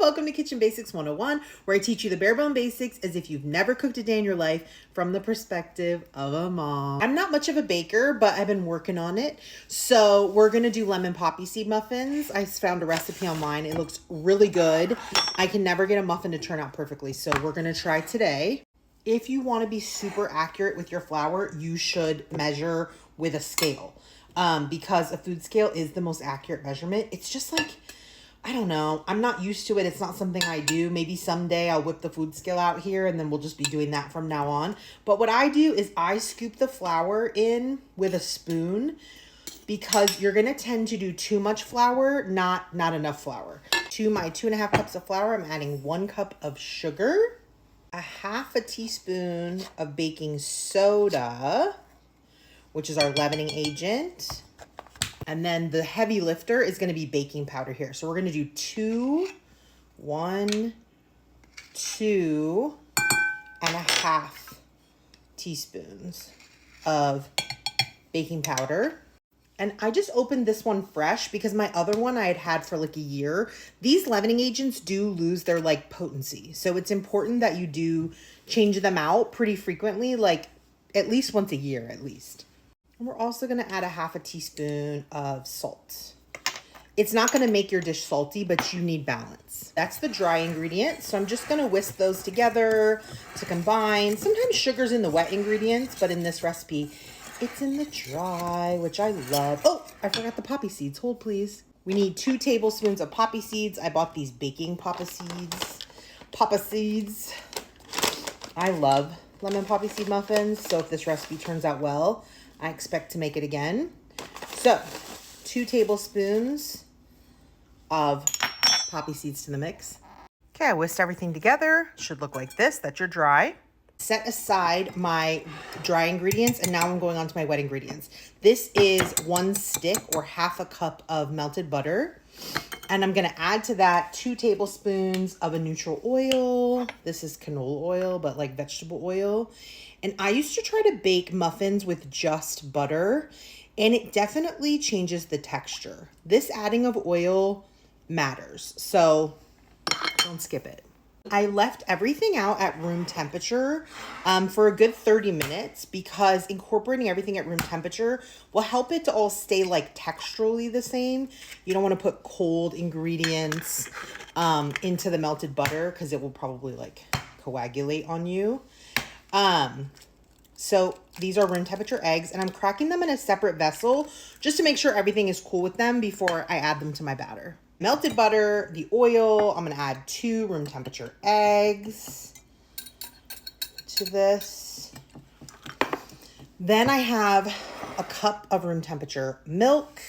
welcome to Kitchen Basics 101, where I teach you the bare bone basics as if you've never cooked a day in your life from the perspective of a mom. I'm not much of a baker, but I've been working on it. So we're gonna do lemon poppy seed muffins. I found a recipe online. It looks really good. I can never get a muffin to turn out perfectly, so we're gonna try today. If you want to be super accurate with your flour, you should measure with a scale, because a food scale is the most accurate measurement. It's just like, I don't know. I'm not used to it. It's not something I do. Maybe someday I'll whip the food scale out here and then we'll just be doing that from now on. But what I do is I scoop the flour in with a spoon, because you're going to tend to do too much flour, not enough flour. To my 2.5 cups of flour, I'm adding 1 cup of sugar, a 1/2 teaspoon of baking soda, which is our leavening agent. And then the heavy lifter is going to be baking powder here. So we're going to do 1, 2.5 teaspoons of baking powder. And I just opened this one fresh because my other one I had for like a year. These leavening agents do lose their like potency. So it's important that you do change them out pretty frequently, like at least once a year at least. And we're also going to add a 1/2 teaspoon of salt. It's not going to make your dish salty, but you need balance. That's the dry ingredient. So I'm just going to whisk those together to combine. Sometimes sugar's in the wet ingredients, but in this recipe, it's in the dry, which I love. Oh, I forgot the poppy seeds. Hold, please. We need 2 tablespoons of poppy seeds. I bought these baking Poppyseeds. I love lemon poppy seed muffins. So if this recipe turns out well, I expect to make it again. So 2 tablespoons of poppy seeds to the mix. Okay, I whisked everything together. Should look like this. That's your dry. Set aside my dry ingredients, and now I'm going on to my wet ingredients. This is 1 stick or 1/2 cup of melted butter. And I'm gonna add to that 2 tablespoons of a neutral oil. This is canola oil, but like vegetable oil. And I used to try to bake muffins with just butter, and it definitely changes the texture. This adding of oil matters, so don't skip it. I left everything out at room temperature for a good 30 minutes because incorporating everything at room temperature will help it to all stay like texturally the same. You don't want to put cold ingredients into the melted butter because it will probably like coagulate on you. So these are room temperature eggs, and I'm cracking them in a separate vessel just to make sure everything is cool with them before I add them to my batter. Melted butter, the oil, I'm gonna add 2 room temperature eggs to this. Then I have a cup of room temperature milk.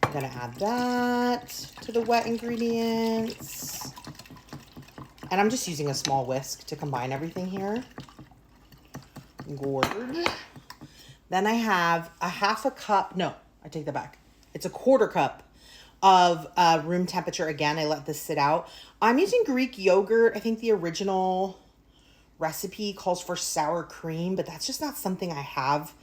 I'm gonna add that to the wet ingredients. And I'm just using a small whisk to combine everything here. Gorge. Then I have a 1/2 cup, no, I take that back. It's a 1/4 cup of room temperature. Again, I let this sit out. I'm using Greek yogurt. I think the original recipe calls for sour cream, but that's just not something I have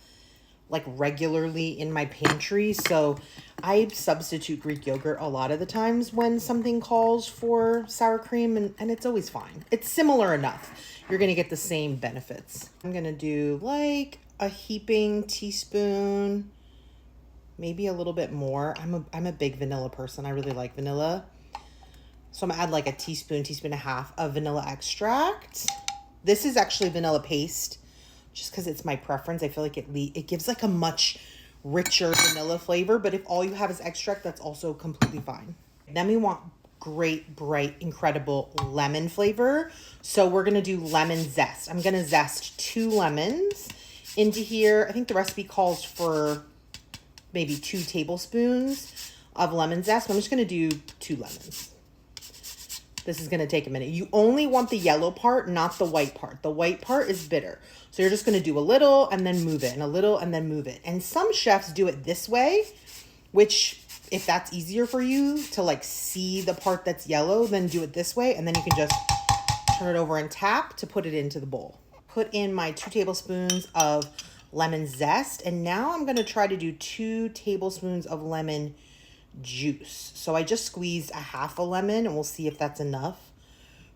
like regularly in my pantry. So I substitute Greek yogurt a lot of the times when something calls for sour cream, and it's always fine. It's similar enough. You're gonna get the same benefits. I'm gonna do like a heaping teaspoon, maybe a little bit more. I'm a big vanilla person. I really like vanilla. So I'm gonna add like a teaspoon, 1.5 teaspoons of vanilla extract. This is actually vanilla paste, just because it's my preference. I feel like it gives like a much richer vanilla flavor, but if all you have is extract, that's also completely fine. Then we want great, bright, incredible lemon flavor. So we're gonna do lemon zest. I'm gonna zest 2 lemons into here. I think the recipe calls for maybe 2 tablespoons of lemon zest. I'm just gonna do 2 lemons. This is gonna take a minute. You only want the yellow part, not the white part. The white part is bitter. So you're just gonna do a little and then move it, and a little and then move it. And some chefs do it this way, which if that's easier for you to like see the part that's yellow, then do it this way. And then you can just turn it over and tap to put it into the bowl. Put in my 2 tablespoons of lemon zest. And now I'm gonna try to do 2 tablespoons of lemon juice. So I just squeezed a half a lemon, and we'll see if that's enough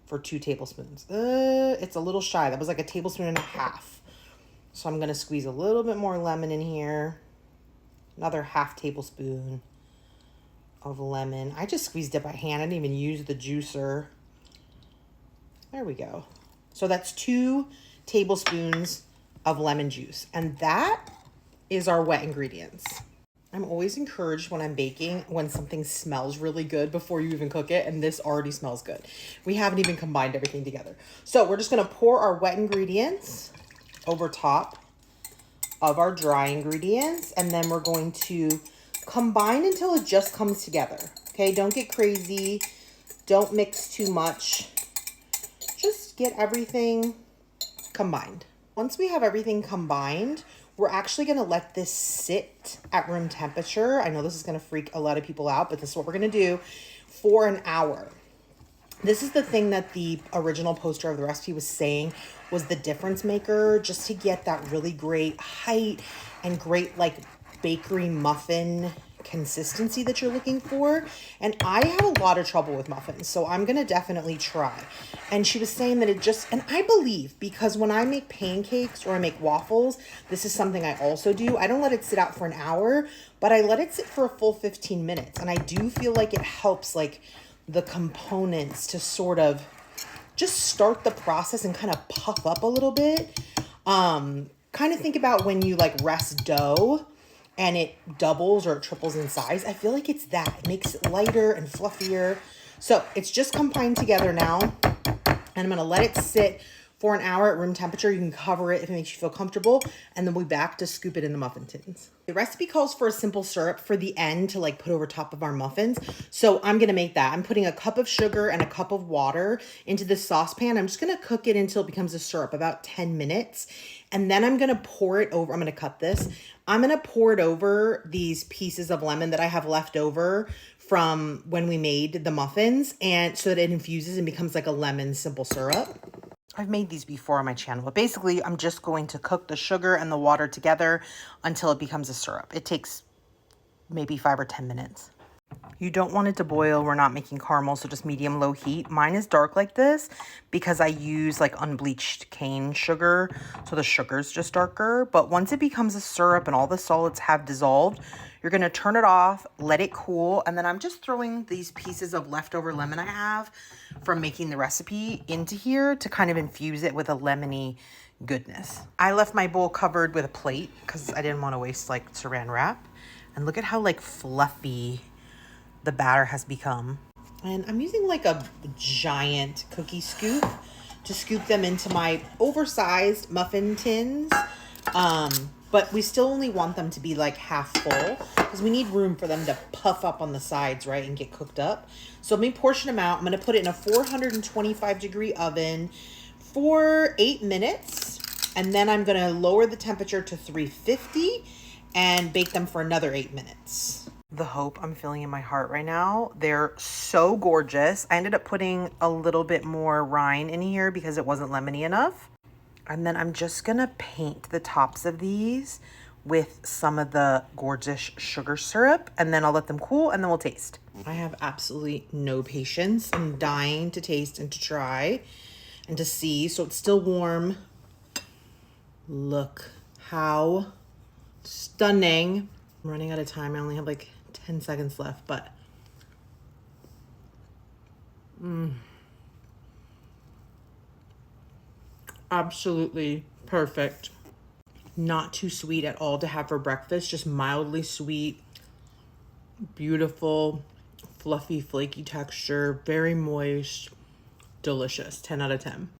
for 2 tablespoons. It's a little shy. That was like a tablespoon and a half. So I'm gonna squeeze a little bit more lemon in here. Another half tablespoon of lemon. I just squeezed it by hand. I didn't even use the juicer. There we go. So that's 2 tablespoons of lemon juice. And that is our wet ingredients. I'm always encouraged when I'm baking when something smells really good before you even cook it, and this already smells good. We haven't even combined everything together. So we're just gonna pour our wet ingredients over top of our dry ingredients, and then we're going to combine until it just comes together. Okay, don't get crazy. Don't mix too much. Just get everything combined. Once we have everything combined, we're actually gonna let this sit at room temperature. I know this is gonna freak a lot of people out, but this is what we're gonna do for an hour. This is the thing that the original poster of the recipe was saying was the difference maker, just to get that really great height and great like bakery muffin consistency that you're looking for. And I have a lot of trouble with muffins, so I'm gonna definitely try. And she was saying that it just, and I believe, because when I make pancakes or I make waffles, this is something I also do. I don't let it sit out for an hour, but I let it sit for a full 15 minutes. And I do feel like it helps like the components to sort of just start the process and kind of puff up a little bit. Kind of think about when you like rest dough and it doubles or it triples in size. I feel like it's that. It makes it lighter and fluffier. So it's just combined together now. And I'm gonna let it sit for an hour at room temperature. You can cover it if it makes you feel comfortable. And then we'll be back to scoop it in the muffin tins. The recipe calls for a simple syrup for the end to like put over top of our muffins. So I'm gonna make that. I'm putting a cup of sugar and a cup of water into this saucepan. I'm just gonna cook it until it becomes a syrup, about 10 minutes. And then I'm gonna pour it over, I'm gonna cut this. I'm gonna pour it over these pieces of lemon that I have left over from when we made the muffins, and so that it infuses and becomes like a lemon simple syrup. I've made these before on my channel, but basically I'm just going to cook the sugar and the water together until it becomes a syrup. It takes maybe 5 or 10 minutes. You don't want it to boil. We're not making caramel, so just medium low heat. Mine is dark like this because I use like unbleached cane sugar, so the sugar's just darker. But once it becomes a syrup and all the solids have dissolved, you're gonna turn it off, let it cool, and then I'm just throwing these pieces of leftover lemon I have from making the recipe into here to kind of infuse it with a lemony goodness. I left my bowl covered with a plate because I didn't want to waste like saran wrap. And look at how like fluffy the batter has become. And I'm using like a giant cookie scoop to scoop them into my oversized muffin tins. But we still only want them to be like half full because we need room for them to puff up on the sides, right, and get cooked up. So let me portion them out. I'm gonna put it in a 425-degree oven for 8 minutes. And then I'm gonna lower the temperature to 350 and bake them for another 8 minutes. The hope I'm feeling in my heart right now, they're so gorgeous. I ended up putting a little bit more rind in here because it wasn't lemony enough. And then I'm just gonna paint the tops of these with some of the gorgeous sugar syrup, and then I'll let them cool and then we'll taste. I have absolutely no patience. I'm dying to taste and to try and to see. So it's still warm. Look how stunning. I'm running out of time. I only have like 10 seconds left, but absolutely perfect. Not too sweet at all to have for breakfast, just mildly sweet, beautiful, fluffy, flaky texture, very moist, delicious. 10 out of 10.